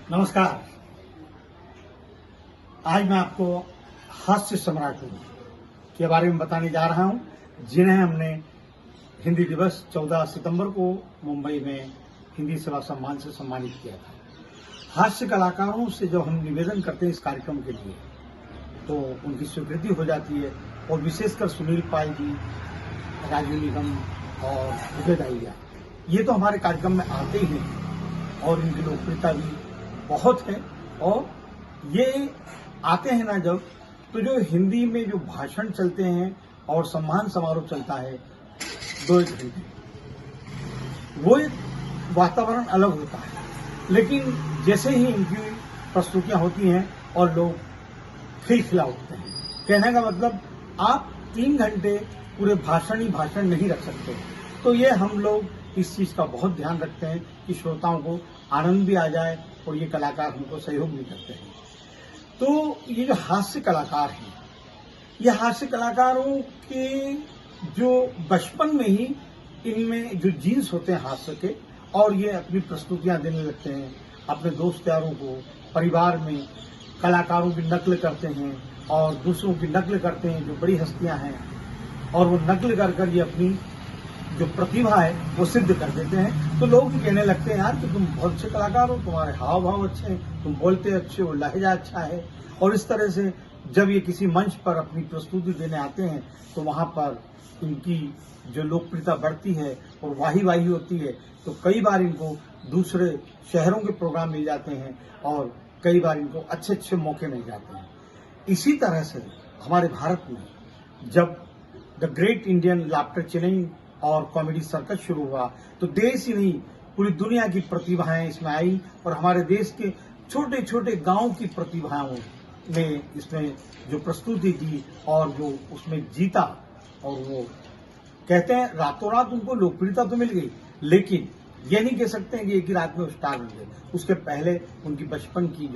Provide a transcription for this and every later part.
नमस्कार। आज मैं आपको हास्य सम्राटों के बारे में बताने जा रहा हूं, जिन्हें हमने हिंदी दिवस 14 सितंबर को मुंबई में हिंदी सेवा सम्मान से सम्मानित किया था। हास्य कलाकारों से जब हम निवेदन करते हैं इस कार्यक्रम के लिए, तो उनकी स्वीकृति हो जाती है, और विशेषकर सुनील पाल जी, राजू निगम और विजय दाहिया, ये तो हमारे कार्यक्रम में आते ही हैं और इनकी लोकप्रियता भी बहुत है। और ये आते हैं ना जब, तो जो हिंदी में जो भाषण चलते हैं और सम्मान समारोह चलता है 2-1 घंटे, वो एक वातावरण अलग होता है। लेकिन जैसे ही इनकी प्रस्तुतियां होती हैं और लोग खिलखिला उठते हैं, कहने का मतलब आप 3 घंटे पूरे भाषण ही भाषण नहीं रख सकते। तो ये हम लोग इस चीज का बहुत ध्यान रखते हैं कि श्रोताओं को आनंद भी आ जाए, और ये कलाकार हमको सहयोग भी करते हैं। तो ये जो हास्य कलाकार हैं, ये हास्य कलाकारों के जो बचपन में ही इनमें जो जीन्स होते हैं हास्य के, और ये अपनी प्रस्तुतियां देने लगते हैं अपने दोस्त यारों को, परिवार में कलाकारों की नकल करते हैं और दूसरों की नकल करते हैं जो बड़ी हस्तियां हैं, और वो नकल कर ये अपनी जो प्रतिभा है वो सिद्ध कर देते हैं। तो लोग भी कहने लगते हैं, यार कि तुम बहुत अच्छे कलाकार हो, तुम्हारे हाव भाव अच्छे हैं, तुम बोलते अच्छे हो, लहजा अच्छा है। और इस तरह से जब ये किसी मंच पर अपनी प्रस्तुति देने आते हैं, तो वहां पर इनकी जो लोकप्रियता बढ़ती है और वाही होती है। तो कई बार इनको दूसरे शहरों के प्रोग्राम मिल जाते हैं और कई बार इनको अच्छे अच्छे मौके मिल जाते हैं। इसी तरह से हमारे भारत में जब the great Indian laughter challenge और कॉमेडी सर्कस शुरू हुआ, तो देश ही नहीं पूरी दुनिया की प्रतिभाएं इसमें आई, और हमारे देश के छोटे छोटे गांव की प्रतिभाओं ने इसमें जो प्रस्तुति दी और जो उसमें जीता, और वो कहते हैं रातों रात उनको लोकप्रियता तो मिल गई, लेकिन ये नहीं कह सकते हैं कि एक ही रात में स्टार बन गए। उसके पहले उनकी बचपन की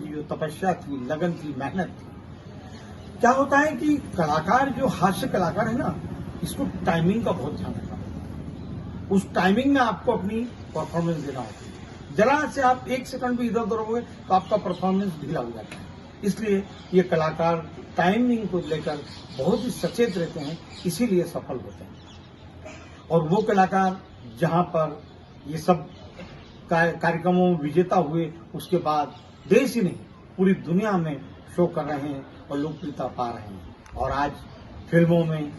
जो तपस्या थी, लगन थी, मेहनत थी। क्या होता है कि कलाकार जो हास्य कलाकार है ना, इसको टाइमिंग का बहुत ध्यान रखना है। उस टाइमिंग में आपको अपनी परफॉर्मेंस देना होती है। जरा से आप 1 सेकंड भी इधर उधर होगे तो आपका परफॉर्मेंस ढीला हो जाता है। इसलिए ये कलाकार टाइमिंग को लेकर बहुत ही सचेत रहते हैं, इसीलिए सफल होते हैं। और वो कलाकार जहां पर ये सब कार्यक्रमों में विजेता हुए, उसके बाद देश ही नहीं पूरी दुनिया में शो कर रहे हैं और लोकप्रियता पा रहे हैं। और आज फिल्मों में,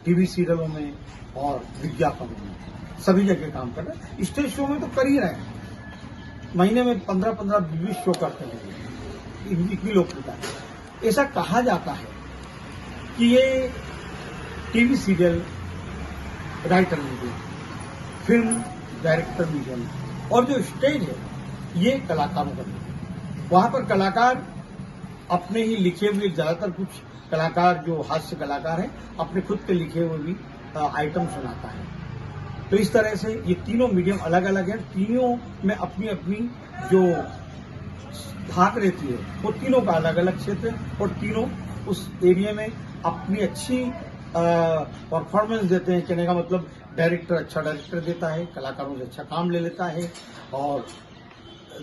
टीवी सीरियलों में और विज्ञापनों में सभी जगह काम कर रहे हैं। स्टेज शो में तो कर ही रहे हैं, महीने में 15-20 शो करते हैं। इनकी लोकप्रियता है। ऐसा कहा जाता है कि ये TV serial writer medium, film director medium, और जो स्टेज है ये कलाकारों का है। वहां पर कलाकार अपने ही लिखे हुए, ज्यादातर कुछ कलाकार जो हास्य कलाकार हैं अपने खुद के लिखे हुए भी आइटम सुनाता है। तो इस तरह से ये तीनों मीडियम अलग अलग हैं, तीनों में अपनी अपनी जो धाक रहती है वो तीनों का अलग अलग क्षेत्र है, और तीनों उस एरिया में अपनी अच्छी परफॉर्मेंस देते हैं। कहने का मतलब डायरेक्टर अच्छा डायरेक्टर देता है, कलाकारों से अच्छा काम ले लेता है। और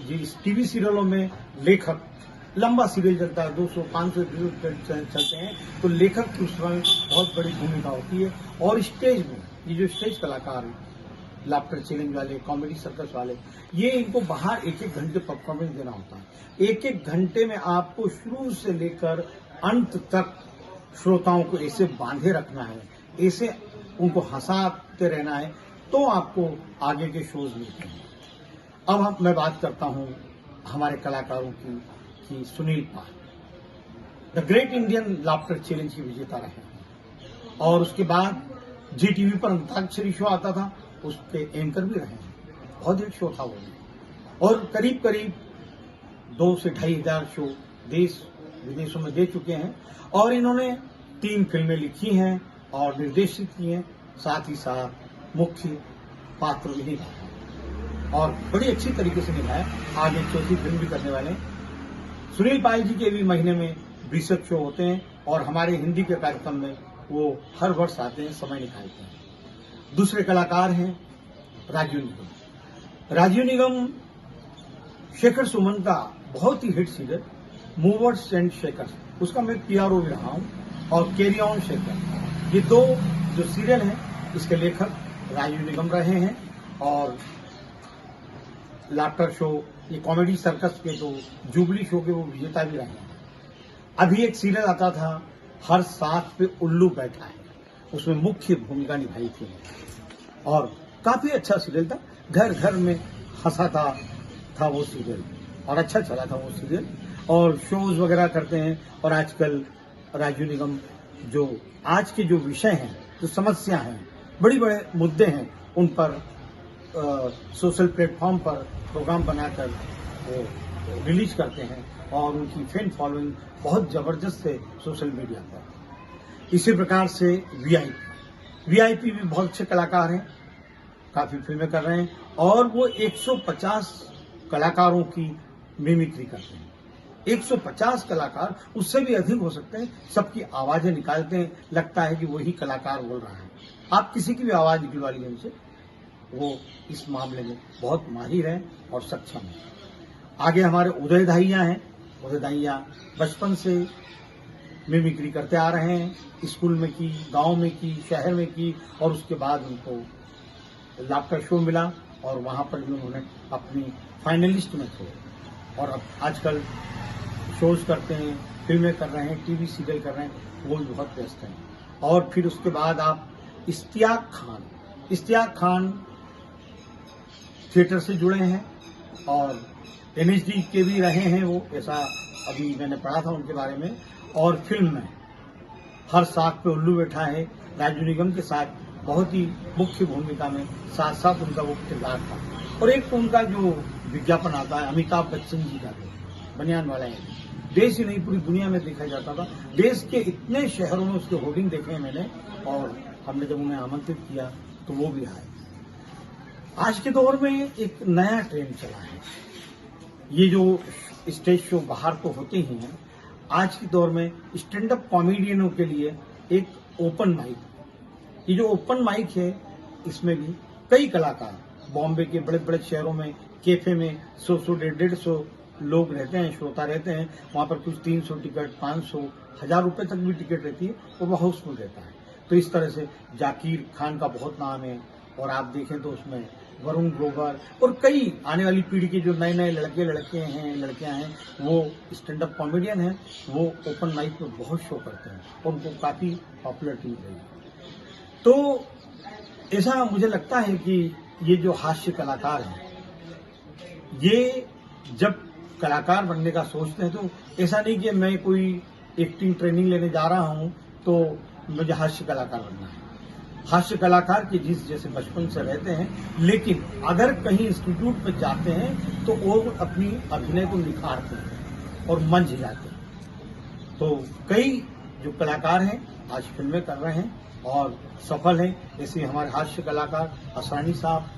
जिस टीवी सीरियलों में लेखक, लंबा सीरियल चलता है, 200-500 एपिसोड चलते हैं, तो लेखक की उसमें बहुत बड़ी भूमिका होती है। और स्टेज में ये जो स्टेज कलाकार हैं, लाफ्टर चैलेंज वाले, कॉमेडी सर्कस वाले, ये इनको बाहर 1-1 घंटे परफॉर्मेंस देना होता है। 1-1 घंटे में आपको शुरू से लेकर अंत तक श्रोताओं को ऐसे बांधे रखना है, ऐसे उनको हंसाते रहना है, तो आपको आगे के शोज मिलते हैं। अब मैं बात करता हूं हमारे कलाकारों की, कि Sunil Pal the great Indian laughter challenge की विजेता रहे हैं, और उसके बाद जी टीवी पर अंताक्षरी शो आता था, उसके एंकर भी रहे हैं। बहुत हिट शो था वो, और करीब करीब 2 से 2.5 हजार शो देश विदेशों में दे चुके हैं। और इन्होंने 3 फिल्में लिखी हैं और निर्देशित की हैं, साथ ही साथ मुख्य पात्र भी निभाया और बड़ी अच्छी तरीके से निभाया। आगे 4थी फिल्म भी करने वाले हैं। सुनील पाल जी के भी महीने में 20 शो होते हैं, और हमारे हिंदी के कार्यक्रम में वो हर वर्ष आते हैं, समय निकालते हैं। दूसरे कलाकार हैं राजू निगम। राजू निगम शेखर सुमन का बहुत ही hit serial movers and shakers, उसका मैं पीआरओ भी रहा हूं, और कैरी ऑन शेकर, ये दो जो सीरियल हैं इसके लेखक राजू निगम रहे हैं, और लाफ्टर शो, ये कॉमेडी सर्कस के तो जुबली शो के वो विजेता भी रहे हैं। अभी एक सीरियल आता था हर साथ पे उल्लू बैठा है, उसमें मुख्य भूमिका निभाई थी और काफी अच्छा सीरियल था, घर घर में हंसाता था वो सीरियल और अच्छा चला था वो सीरियल। और शोज वगैरह करते हैं, और आजकल राजू निगम जो आज के जो विषय हैं, जो समस्या हैं, बड़े बड़े मुद्दे हैं, उन पर सोशल प्लेटफॉर्म पर प्रोग्राम बनाकर वो रिलीज करते हैं, और उनकी फैन फॉलोइंग बहुत जबरदस्त है सोशल मीडिया पर। इसी प्रकार से वीआईपी भी बहुत अच्छे कलाकार हैं, काफी फिल्में कर रहे हैं, और वो 150 कलाकारों की मिमिक्री करते हैं। 150 कलाकार, उससे भी अधिक हो सकते हैं, सबकी आवाजें निकालते हैं, लगता है कि वही कलाकार बोल रहा है। आप किसी की भी आवाज निकलवा लीजिए उनसे, वो इस मामले में बहुत माहिर हैं और सक्षम हैं। आगे हमारे उदय दाहिया हैं। उदय दाहिया बचपन से मिमिक्री करते आ रहे हैं, स्कूल में की, गांव में की, शहर में की, और उसके बाद उनको लाफ्टर शो मिला और वहां पर भी उन्होंने अपनी फाइनलिस्ट में थे, और अब आजकल शोज करते हैं, फिल्में कर रहे हैं, टीवी सीरियल कर रहे हैं, वो भी बहुत व्यस्त हैं। और फिर उसके बाद आप इश्तियाक खान थिएटर से जुड़े हैं और एनएचडी के भी रहे हैं वो, ऐसा अभी मैंने पढ़ा था उनके बारे में। और फिल्म में हर साथ पे उल्लू बैठा है, राजू निगम के साथ बहुत ही मुख्य भूमिका में साथ साथ उनका वो किरदार था। और एक तो उनका जो विज्ञापन आता है अमिताभ बच्चन जी का, बनियान वाला है, देश ही नहीं पूरी दुनिया में देखा जाता था। देश के इतने शहरों में उसके होर्डिंग देखे हैं मैंने, और हमने जब उन्हें आमंत्रित किया तो वो भी आए। आज के दौर में एक नया ट्रेंड चला है, ये जो स्टेज शो बाहर तो होते ही हैं, आज के दौर में स्टैंड अप कॉमेडियनों के लिए एक ओपन माइक, ये जो ओपन माइक है इसमें भी कई कलाकार बॉम्बे के बड़े बड़े शहरों में कैफे में 100 150 लोग रहते हैं, श्रोता रहते हैं, वहां पर कुछ 300 टिकट, 500, 1000 रुपए तक भी टिकट रहती है, और वो हाउसफुल रहता है। तो इस तरह से जाकिर खान का बहुत नाम है, और आप देखें तो उसमें वरुण ग्रोवर और कई आने वाली पीढ़ी के जो नए नए लड़कियां हैं, वो स्टैंड अप कॉमेडियन हैं, वो ओपन माइक में बहुत शो करते हैं और उनको काफी पॉपुलरिटी मिल रही है। तो ऐसा मुझे लगता है कि ये जो हास्य कलाकार हैं, ये जब कलाकार बनने का सोचते हैं तो ऐसा नहीं कि मैं कोई एक्टिंग ट्रेनिंग लेने जा रहा हूं तो मुझे हास्य कलाकार बनना है। हास्य कलाकार के जिस जैसे बचपन से रहते हैं, लेकिन अगर कहीं इंस्टीट्यूट में जाते हैं तो वो अपनी अभिनय को निखारते हैं और मंच हिलाते हैं। तो कई जो कलाकार हैं आज फिल्में कर रहे हैं और सफल हैं, जैसे हमारे हास्य कलाकार असरानी साहब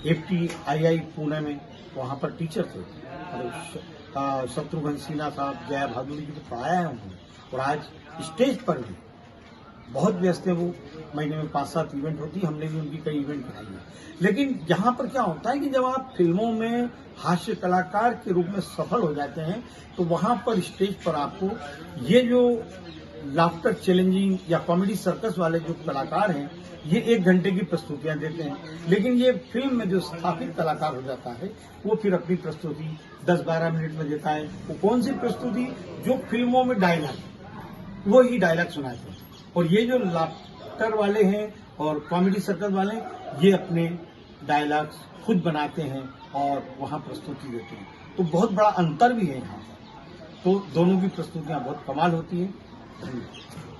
FTII पुणे में वहां पर टीचर थे, और शत्रुघ्न सिन्हा साहब, जया भादुरी जी को पढ़ाया है उन्होंने, और आज स्टेज पर भी बहुत व्यस्त है वो। महीने में 5-7 इवेंट होती है, हमने भी उनकी कई इवेंट कराई है। लेकिन यहाँ पर क्या होता है कि जब आप फिल्मों में हास्य कलाकार के रूप में सफल हो जाते हैं तो वहां पर स्टेज पर आपको ये जो लाफ्टर चैलेंजिंग या कॉमेडी सर्कस वाले जो कलाकार हैं, ये 1 घंटे की प्रस्तुतियां देते हैं, लेकिन ये फिल्म में जो स्थापित कलाकार हो जाता है वो फिर अपनी प्रस्तुति 10-12 मिनट में देता है। वो कौन सी प्रस्तुति? जो फिल्मों में डायलॉग, वो ही डायलॉग सुनाते हैं। और ये जो लाफ्टर वाले हैं और कॉमेडी सर्कस वाले, ये अपने डायलॉग्स खुद बनाते हैं और वहां प्रस्तुति देते हैं। तो बहुत बड़ा अंतर भी है यहाँ पर। तो दोनों की प्रस्तुतियां बहुत कमाल होती है। धन्यवाद।